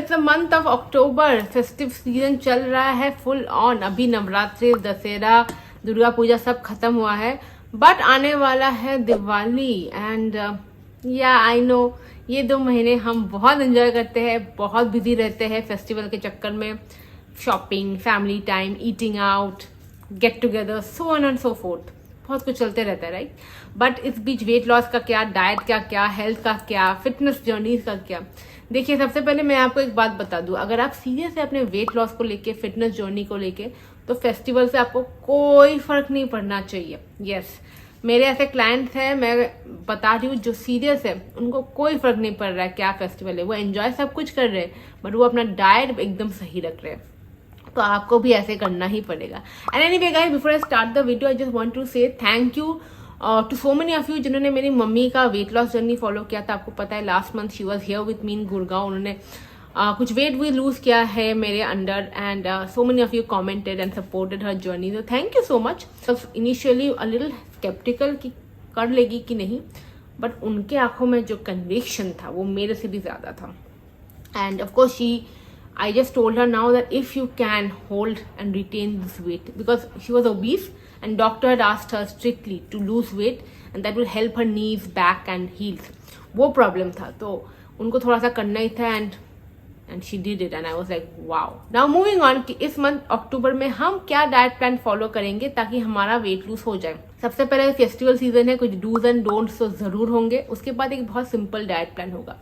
It's a month of October, festive season चल रहा है फुल ऑन। अभी नवरात्रि, दशहरा, दुर्गा पूजा सब खत्म हुआ है, बट आने वाला है दिवाली। एंड या आई नो ये 2 महीने हम बहुत एंजॉय करते हैं, बहुत बिजी रहते हैं फेस्टिवल के चक्कर में। Shopping, family time, eating out, get together, so on and so fourth, बहुत कुछ चलते रहता है, राइट। बट इस बीच वेट लॉस का क्या, डाइट का क्या, हेल्थ का क्या, फिटनेस जर्नी का क्या। देखिए, सबसे पहले मैं आपको एक बात बता दूं, अगर आप सीरियस है अपने वेट लॉस को लेके, फिटनेस जर्नी को लेके, तो फेस्टिवल से आपको कोई फर्क नहीं पड़ना चाहिए। यस, मेरे ऐसे क्लाइंट्स हैं, मैं बता रही हूँ, जो सीरियस है उनको कोई फर्क नहीं पड़ रहा है क्या फेस्टिवल है, वो एंजॉय सब कुछ कर रहे हैं, बट वो अपना डाइट एकदम सही रख रहे हैं। तो आपको भी ऐसे करना ही पड़ेगा। And anyway guys, before I start the video, I just want to say thank you to so many of you जिन्होंने मेरी मम्मी का वेट लॉस जर्नी फॉलो किया था। आपको पता है last month she was here with me in Gurgaon. उन्होंने कुछ वेट भी लूज किया है मेरे under, and so many of you commented and supported her journey, तो thank you so much. Initially a little sceptical कि कर लेगी कि नहीं, बट उनके आंखों में जो कन्विक्शन था वो मेरे से भी ज्यादा था। And of course I just told her now that if you can hold and retain this weight, because she was obese and doctor had asked her strictly to lose weight and that will help her knees, back and heels. वो problem था, तो उनको थोड़ा सा करना ही था, and she did it and I was like wow. Now moving on कि इस मंथ अक्टूबर में हम क्या डाइट प्लान फॉलो करेंगे ताकि हमारा वेट लूज हो जाए। सबसे पहले फेस्टिवल सीजन है, कुछ डूज एंड डोंट्स तो जरूर होंगे। उसके बाद एक बहुत सिंपल डाइट प्लान होगा।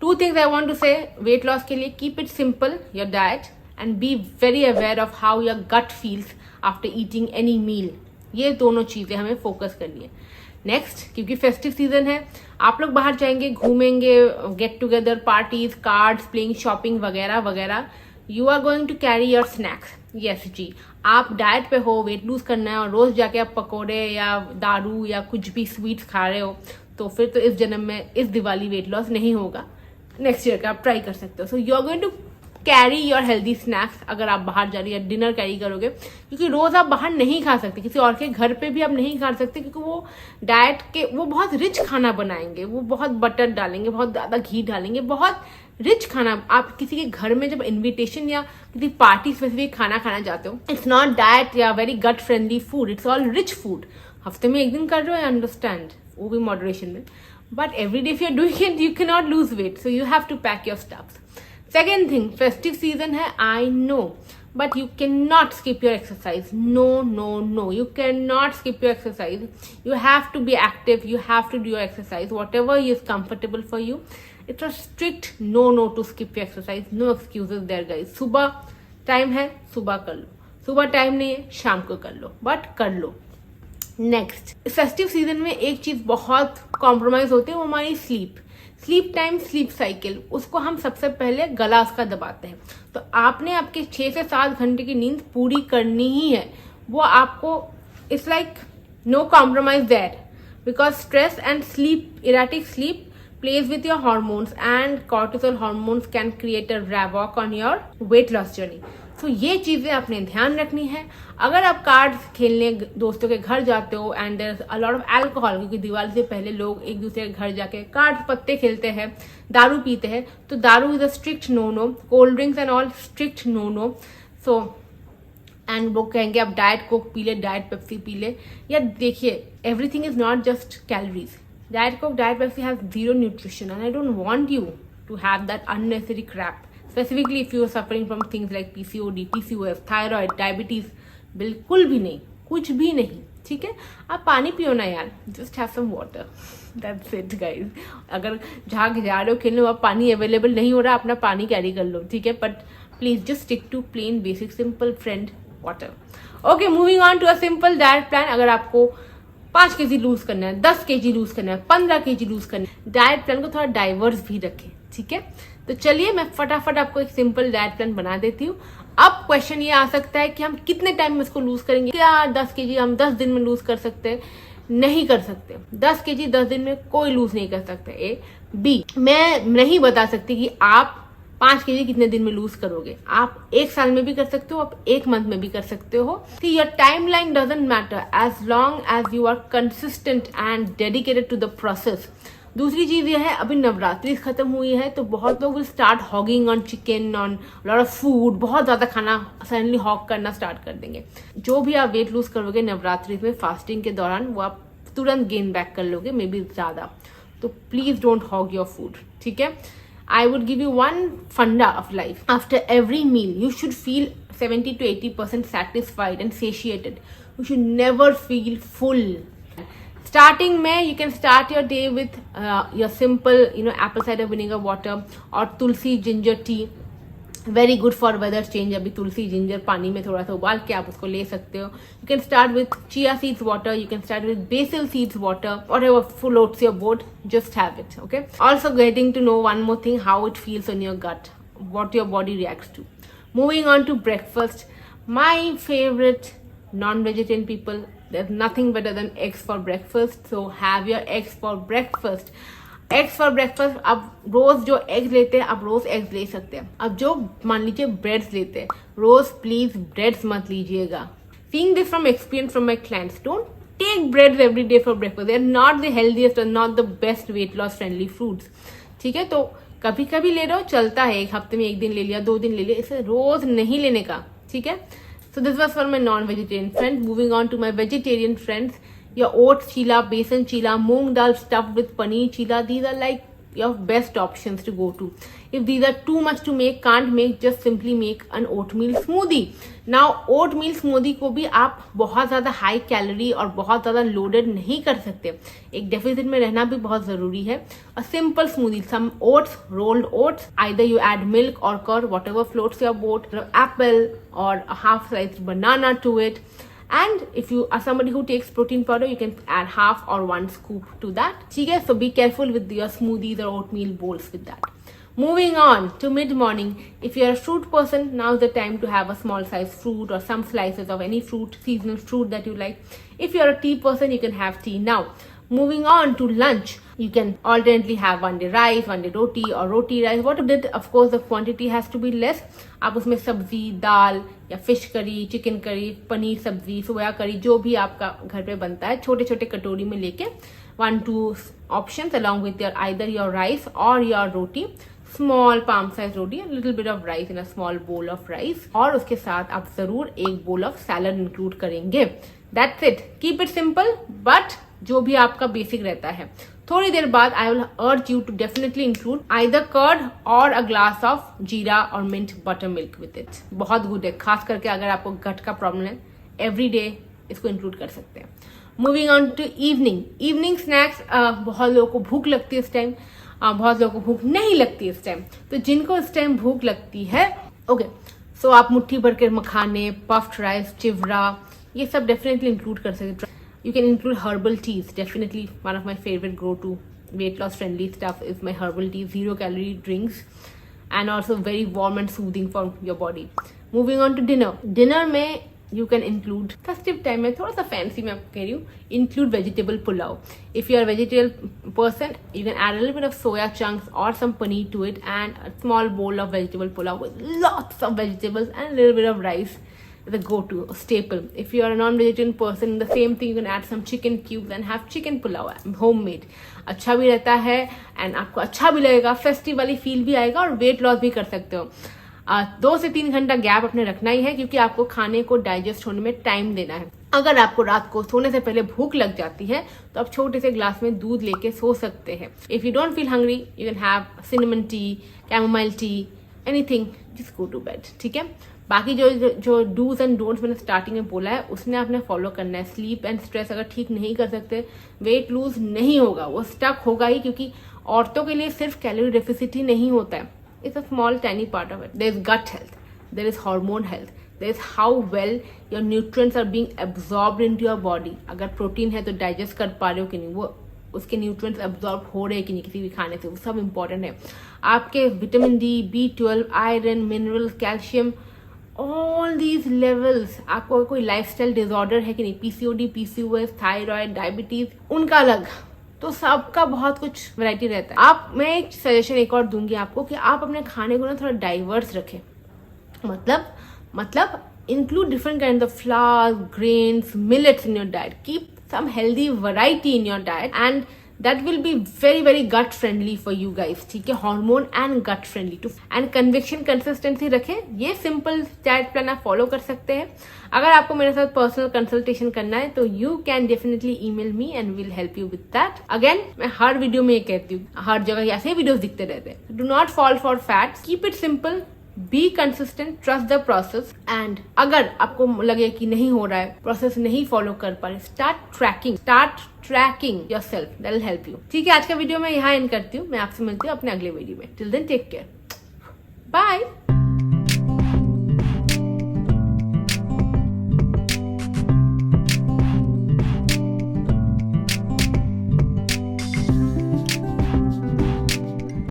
2 things I want to say weight loss के लिए, keep it simple your diet and be very aware of how your gut feels after eating any meal. ये दोनों चीजें हमें फोकस करनी है। नेक्स्ट, क्योंकि फेस्टिव सीजन है, आप लोग बाहर जाएंगे, घूमेंगे, get together, parties, cards playing, shopping वगैरह वगैरह, you are going to carry your snacks. Yes जी, आप डाइट पे हो, वेट लूज करना है और रोज जाके आप पकौड़े या दारू या कुछ भी स्वीट्स खा रहे हो, तो फिर तो इस जन्म में, इस दिवाली वेट लॉस नहीं होगा। नेक्स्ट ईयर का आप ट्राई कर सकते हो। So you are going to carry your healthy snacks अगर आप बाहर जा रही है, डिनर कैरी करोगे, क्योंकि रोज आप बाहर नहीं खा सकते, किसी और के घर पे भी आप नहीं खा सकते, क्योंकि वो डाइट के वो बहुत रिच खाना बनाएंगे, वो बहुत बटर डालेंगे, बहुत ज्यादा घी डालेंगे, बहुत रिच खाना। आप किसी के घर में जब इन्विटेशन या किसी पार्टी स्पेसिफिक खाना खाना जाते हो, इट्स नॉट डाइट या very gut friendly food, it's all rich food. हफ्ते में 1 दिन कर रहे हो, आई अंडरस्टैंड, वो भी मॉडरेशन में, but every day if you're doing it you cannot lose weight, so you have to pack your stuff. Second thing, festive season hai, I know, but you cannot skip your exercise. No, you cannot skip your exercise. You have to be active, you have to do your exercise, whatever is comfortable for you. It's a strict no to skip your exercise. No excuses there guys. सुबह time है, सुबह कर लो, सुबह time नहीं है, शाम को कर लो, बट कर लो। नेक्स्ट, फेस्टिव सीजन में एक चीज बहुत कॉम्प्रोमाइज होती है, वो हमारी स्लीप टाइम, स्लीप साइकिल। उसको हम सबसे पहले गला उसका दबाते हैं। तो आपने आपके 6 से 7 घंटे की नींद पूरी करनी ही है। वो आपको, it's like no compromise that, because stress and sleep, erratic sleep plays with your hormones and cortisol hormones can create a havoc on your weight loss journey. So ये चीजें आपने ध्यान रखनी है। अगर आप कार्ड्स खेलने दोस्तों के घर जाते हो and there is a lot of alcohol, क्योंकि दिवाली से पहले लोग एक दूसरे के घर जाके कार्ड्स पत्ते खेलते हैं, दारू पीते हैं, तो दारू is a strict no, cold drinks and all strict no. So and वो कहेंगे आप डाइट कोक पी ले, डाइट पेप्सी पी ले। या देखिए, everything is not just calories. Diet Coke, Diet Pepsi has zero nutrition and I don't want you to have that unnecessary crap. Specifically if you are suffering from things like PCOD, PCOS, thyroid, diabetes, बिल्कुल भी नहीं, कुछ भी नहीं, ठीक है। आप पानी पियो ना यार, just have some water. That's it guys. अगर जहाँ जा रहे हो खेलने वहाँ पानी अवेलेबल नहीं हो रहा, अपना पानी कैरी कर लो, ठीक है, but please just stick to plain basic simple friend water. Okay, moving on to a simple diet plan. अगर आपको 5 kg लूज करना है, 10 kg लूज करना है, 15 kg लूज करना है, डाइट प्लान को थोड़ा डाइवर्स भी रखें, ठीक है। तो चलिए मैं फटाफट आपको एक सिंपल डाइट प्लान बना देती हूँ। अब क्वेश्चन ये आ सकता है कि हम कितने टाइम में इसको लूज करेंगे? क्या 10 kg हम 10 दिन में लूज कर सकते हैं? नहीं कर सकते। 10 kg 10 दिन में कोई लूज नहीं कर सकता। ए बी, मैं नहीं बता सकती कि आप 5 kg कितने दिन में लूज करोगे। आप 1 साल में भी कर सकते हो, आप 1 मंथ में भी कर सकते हो। Your time line doesn't matter as long as you are consistent and dedicated to the process. दूसरी चीज ये है, अभी नवरात्रि खत्म हुई है तो बहुत लोग will start hugging on chicken, on lot of food, बहुत ज्यादा खाना सडनली हॉग करना स्टार्ट कर देंगे। जो भी आप वेट लूज करोगे नवरात्रि में फास्टिंग के दौरान, वो आप तुरंत गेन बैक कर लोगे, मे बी ज्यादा। तो please don't hog your food, ठीक है। I would give you one funda of life. After every meal, you should feel 70 to 80% satisfied and satiated. You should never feel full. Starting में you can start your day with your simple, apple cider vinegar water or tulsi ginger tea. Very good for weather change. अभी tulsi ginger पानी में थोड़ा सा उबाल के आप उसको ले सकते हो। You can start with chia seeds water, you can start with basil seeds water, whatever floats your boat, just have it, okay. Also getting to know one more thing, how it feels on your gut, what your body reacts to. Moving on to breakfast, my favorite non-vegetarian people, there's nothing better than eggs for breakfast. So have your eggs for breakfast. Eggs for breakfast, आप रोज जो eggs लेते हैं आप रोज eggs ले सकते हैं। अब जो मान लीजिए ब्रेड्स लेते हैं, रोज प्लीज ब्रेड्स मत लीजिएगा। Seeing this from experience from my clients, don't take breads every day for breakfast, they are not the healthiest और not the best weight loss friendly foods, ठीक है। तो कभी कभी ले रहे हो, चलता है, एक हफ्ते में एक दिन ले लिया, 2 दिन ले लिया, इसे रोज नहीं लेने का, ठीक है। So this was for my non vegetarian friends. Moving on to my vegetarian friends, your oats chila, besan chila, moong dal stuffed with paneer chila, these are like your best options to go to. If these are too much to make, can't make, just simply make an oatmeal smoothie. Now oatmeal smoothie को भी आप बहुत ज्यादा high calorie और बहुत ज्यादा loaded नहीं कर सकते, एक डेफिसिट में रहना भी बहुत जरूरी है। A simple smoothie, some oats, rolled oats, either you add milk or curd, whatever floats your boat, apple or a half sliced banana to it. And if you are somebody who takes protein powder, you can add half or 1 scoop to that. ठीक है, so be careful with your smoothies or oatmeal bowls with that. Moving on to mid-morning, if you are a fruit person, now is the time to have a small size fruit or some slices of any fruit, seasonal fruit that you like. If you are a tea person, you can have tea now. Moving on to lunch, you can alternately have one day rice, one day roti or roti rice. What you did, of course, the quantity has to be less. आप उसमें सब्जी, दाल या fish curry, chicken curry, paneer सब्जी, सोया करी, जो भी आपका घर पे बनता है, छोटे छोटे कटोरी में लेके 1-2 options along with either your rice or your roti. Small palm size roti, a little bit of rice in a small bowl of rice, और उसके साथ आप जरूर एक bowl of salad इंक्लूड करेंगे। That's it. Keep it simple, but जो भी आपका बेसिक रहता है। थोड़ी देर बाद I will urge you to definitely include either curd और अ ग्लास ऑफ जीरा और mint butter milk with it. बहुत गुड है, खास करके अगर आपको गट का प्रॉब्लम है, एवरी डे इसको इंक्लूड कर सकते हैं। Moving on to evening snacks, बहुत लोगों को भूख लगती है इस टाइम, बहुत लोगों को भूख नहीं लगती इस टाइम। तो जिनको इस टाइम भूख लगती है, ओके, सो आप मुट्ठी भर के मखाने, पफ्ड राइस, चिवड़ा, ये सब डेफिनेटली इंक्लूड कर सकते हैं। You can include herbal teas. Definitely one of my favorite go-to weight loss friendly stuff is my herbal tea, 0 calorie drinks, and also very warm and soothing for your body. Moving on to dinner. Dinner में you can include, festive time में थोड़ा सा fancy मैं आपको कह रही हूँ, include vegetable pulao. If you are a vegetarian person, you can add a little bit of soya chunks or some paneer to it and a small bowl of vegetable pulao with lots of vegetables and a little bit of rice. The go-to staple. If you are a non-vegetarian person, the same thing, you can add some chicken cubes and have chicken pulao, homemade. अच्छा भी रहता है and आपको अच्छा भी लगेगा, festive वाली feel भी आएगा और वेट लॉस भी कर सकते हो। 2 से 3 घंटा गैप अपने रखना ही है, क्योंकि आपको खाने को डाइजेस्ट होने में टाइम देना है। अगर आपको रात को सोने से पहले भूख लग जाती है तो आप छोटे से ग्लास में दूध लेके सो सकते हैं। If you don't feel hungry, you can have cinnamon tea, chamomile tea, anything, just go to bed, ठीक है। बाकी जो डूज एंड डोंट्स मैंने स्टार्टिंग में बोला है, उसने आपने फॉलो करना है। स्लीप एंड स्ट्रेस अगर ठीक नहीं कर सकते, वेट लूज नहीं होगा, वो स्टक होगा ही, क्योंकि औरतों के लिए सिर्फ कैलोरी डेफिसिट ही नहीं होता है, it's a small tiny part of it. There is gut health, there is hormone health, there is how well your nutrients are being absorbed into your body. अगर प्रोटीन है तो डाइजेस्ट कर पा रहे हो कि नहीं, वो उसके न्यूट्रिएंट्स एब्जॉर्ब हो रहे हैं कि नहीं किसी भी खाने से, वो सब इंपॉर्टेंट है। आपके vitamin D, B12, iron, mineral, calcium, all these levels, आपको कोई लाइफस्टाइल डिसऑर्डर है कि नहीं, PCOD, PCOS, थायराइड, डायबिटीज, उनका अलग, तो सबका बहुत कुछ वैरायटी रहता है। मैं एक सजेशन एक और दूंगी आपको कि आप अपने खाने को ना थोड़ा डाइवर्स रखें। मतलब include different kind of flowers, grains, millets in your diet, keep some healthy variety in your diet, and that will be very very gut friendly for you guys, ठीक है, hormone and gut friendly too, and conviction consistency रखें। ये simple diet plan आप follow कर सकते हैं। अगर आपको मेरे साथ पर्सनल कंसल्टेशन करना है तो you can definitely email me and will help you with that. Again मैं हर वीडियो में ये कहती हूँ, हर जगह ऐसे ही वीडियोस दिखते रहते हैं। Do not fall for fats, keep it simple, be consistent, trust the process, and अगर आपको लगे कि नहीं हो रहा है, प्रोसेस नहीं फॉलो कर पा रहे, start tracking yourself, that will help you. ठीक है, आज का वीडियो मैं यहाँ एंड करती हूँ। मैं आपसे मिलती हूँ अपने अगले वीडियो में। Till then take care, bye.